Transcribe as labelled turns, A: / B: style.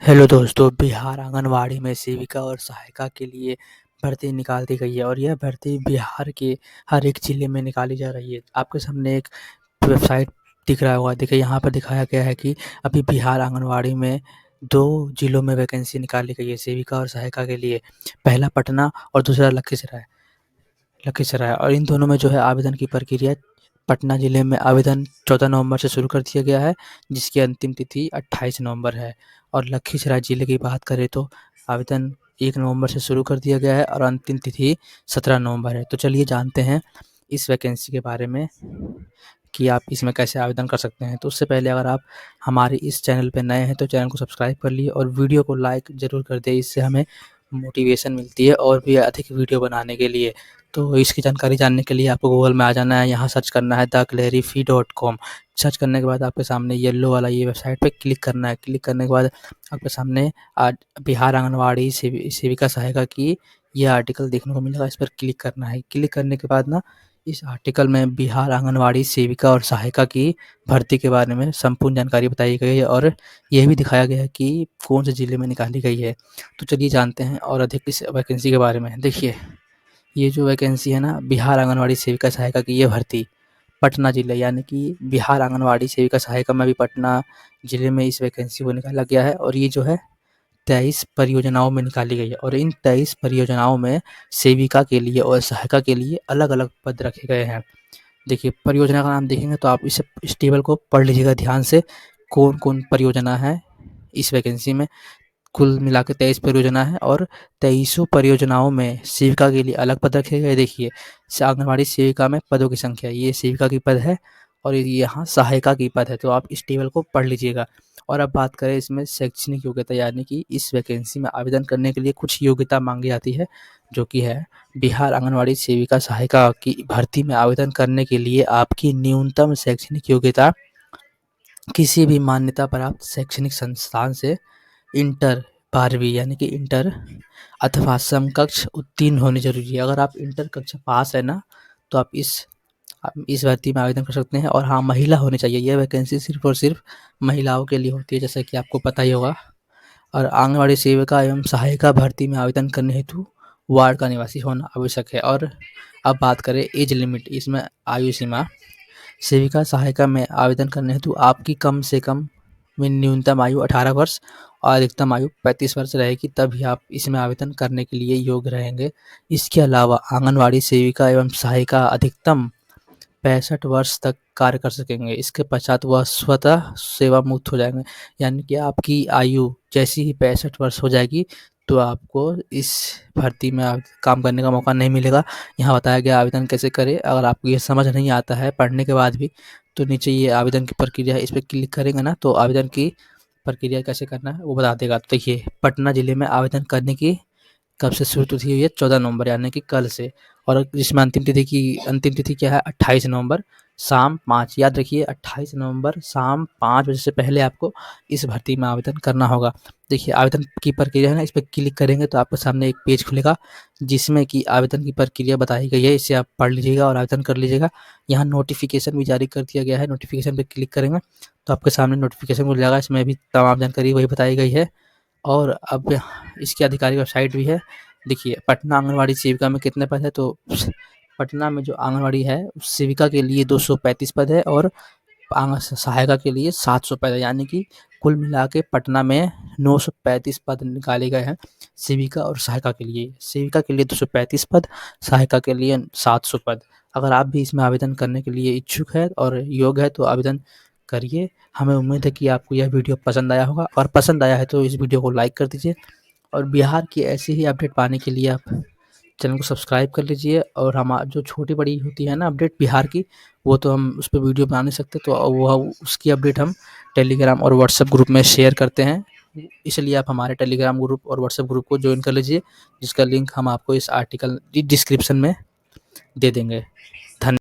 A: Hello दोस्तों, बिहार आंगनवाड़ी में सेविका और सहायिका के लिए भर्ती निकाल दी गई है और यह भर्ती बिहार के हर एक ज़िले में निकाली जा रही है। आपके सामने एक वेबसाइट दिख रहा होगा। देखिए, यहाँ पर दिखाया गया है कि अभी बिहार आंगनवाड़ी में 2 ज़िलों में वैकेंसी निकाली गई है सेविका और सहायिका के लिए। पहला पटना और दूसरा लखीसराय लखीसराय और इन दोनों में जो है आवेदन की प्रक्रिया पटना ज़िले में आवेदन 14 नवंबर से शुरू कर दिया गया है, जिसकी अंतिम तिथि 28 नवंबर है। और लखीसराय ज़िले की बात करें तो आवेदन 1 नवंबर से शुरू कर दिया गया है और अंतिम तिथि 17 नवंबर है। तो चलिए जानते हैं इस वैकेंसी के बारे में कि आप इसमें कैसे आवेदन कर सकते हैं। तो उससे पहले अगर आप हमारे इस चैनल पे नए हैं तो चैनल को सब्सक्राइब कर लिए और वीडियो को लाइक ज़रूर कर दें। इससे हमें मोटिवेशन मिलती है और भी अधिक वीडियो बनाने के लिए। तो इसकी जानकारी जानने के लिए आपको गूगल में आ जाना है, यहाँ सर्च करना है theclarify.com। सर्च करने के बाद आपके सामने येलो वाला ये वेबसाइट पे क्लिक करना है। क्लिक करने के बाद आपके सामने आज बिहार आंगनवाड़ी सेविका सहायिका की ये आर्टिकल देखने को मिलेगा। इस पर क्लिक करना है। क्लिक करने के बाद ना इस आर्टिकल में बिहार आंगनवाड़ी सेविका और सहायिका की भर्ती के बारे में संपूर्ण जानकारी बताई गई है और यह भी दिखाया गया है कि कौन से ज़िले में निकाली गई है। तो चलिए जानते हैं और अधिक इस वैकेंसी के बारे में। देखिए, ये जो वैकेंसी है ना बिहार आंगनवाड़ी सेविका सहायिका की, ये भर्ती पटना ज़िले यानी कि बिहार आंगनवाड़ी सेविका सहायिका में भी पटना ज़िले में इस वैकेंसी को निकाला गया है और ये जो है 23 परियोजनाओं में निकाली गई है और इन 23 परियोजनाओं में सेविका के लिए और सहायिका के लिए अलग-अलग पद रखे गए हैं। देखिए, परियोजना का नाम देखेंगे तो आप इस टेबल को पढ़ लीजिएगा ध्यान से, कौन-कौन परियोजना है इस वैकेंसी में। कुल मिला के 23 परियोजना है और 23 परियोजनाओं में सेविका के लिए अलग पद रखे गए। देखिए, आंगनवाड़ी सेविका में पदों की संख्या, ये सेविका की पद है और ये यहाँ सहायिका की पद है। तो आप इस टेबल को पढ़ लीजिएगा। और अब बात करें इसमें शैक्षणिक योग्यता, यानी कि इस वैकेंसी में आवेदन करने के लिए कुछ योग्यता मांगी जाती है, जो कि है बिहार आंगनवाड़ी सेविका सहायिका की भर्ती में आवेदन करने के लिए आपकी न्यूनतम शैक्षणिक योग्यता किसी भी मान्यता प्राप्त शैक्षणिक संस्थान से इंटर 12वीं यानी कि इंटर अथवा समकक्ष उत्तीर्ण होनी ज़रूरी है। अगर आप इंटर कक्षा पास है ना, तो आप इस भर्ती में आवेदन कर सकते हैं। और हाँ, महिला होनी चाहिए। यह वैकेंसी सिर्फ़ और सिर्फ महिलाओं के लिए होती है, जैसा कि आपको पता ही होगा। और आंगनवाड़ी सेविका एवं सहायिका भर्ती में आवेदन करने हेतु वार्ड का निवासी होना आवश्यक है। और अब बात करें एज लिमिट, इसमें आयु सीमा, सेविका सहायिका में आवेदन करने हेतु आपकी कम से कम में न्यूनतम आयु 18 वर्ष और अधिकतम आयु 35 वर्ष रहेगी, तभी आप इसमें आवेदन करने के लिए योग्य रहेंगे। इसके अलावा आंगनवाड़ी सेविका एवं सहायिका अधिकतम 65 वर्ष तक कार्य कर सकेंगे। इसके पश्चात वह स्वतः सेवा मुक्त हो जाएँगे। यानी कि आपकी आयु जैसे ही 65 वर्ष हो जाएगी, तो आपको इस भर्ती में काम करने का मौका नहीं मिलेगा। यहाँ बताया गया आवेदन कैसे करें। अगर आपको ये समझ नहीं आता है पढ़ने के बाद भी, तो नीचे ये आवेदन की प्रक्रिया है, इस पे क्लिक करेंगे ना तो आवेदन की प्रक्रिया कैसे करना है वो बता देगा। तो देखिए, पटना ज़िले में आवेदन करने की कब से शुरू तिथि हुई है? 14 नवंबर यानी कि कल से। और जिसमें अंतिम तिथि क्या है? 28 नवंबर शाम 5। याद रखिए, 28 नवंबर शाम 5 बजे से पहले आपको इस भर्ती में आवेदन करना होगा। देखिए, आवेदन की प्रक्रिया है ना, इस पे क्लिक करेंगे तो आपके सामने एक पेज खुलेगा, जिसमें कि आवेदन की प्रक्रिया बताई गई है। इसे आप पढ़ लीजिएगा और आवेदन कर लीजिएगा। यहाँ नोटिफ़िकेशन भी जारी कर दिया गया है। नोटिफ़िकेशन पे क्लिक करेंगे तो आपके सामने नोटिफ़िकेशन खुल जाएगा। इसमें भी तमाम जानकारी वही बताई गई है। और अब इसकी आधिकारिक वेबसाइट भी है। देखिए, पटना आंगनवाड़ी सेविका में कितने पद हैं, तो पटना में जो आंगनवाड़ी है सेविका के लिए 235 पद है और सहायिका के लिए 700 पद है। यानी कि कुल मिला के पटना में 935 पद निकाले गए हैं सेविका और सहायिका के लिए। सेविका के लिए 235 पद, सहायिका के लिए 700 पद। अगर आप भी इसमें आवेदन करने के लिए इच्छुक है और योग्य है तो आवेदन करिए। हमें उम्मीद है कि आपको यह वीडियो पसंद आया होगा, और पसंद आया है तो इस वीडियो को लाइक कर दीजिए। और बिहार की ऐसी ही अपडेट पाने के लिए आप चैनल को सब्सक्राइब कर लीजिए। और जो छोटी-बड़ी होती है ना अपडेट बिहार की, वो तो हम उस पे वीडियो बना नहीं सकते, तो वह उसकी अपडेट हम टेलीग्राम और व्हाट्सएप ग्रुप में शेयर करते हैं। इसलिए आप हमारे टेलीग्राम ग्रुप और व्हाट्सएप ग्रुप को जॉइन कर लीजिए, जिसका लिंक हम आपको इस आर्टिकल की डिस्क्रिप्शन में दे देंगे।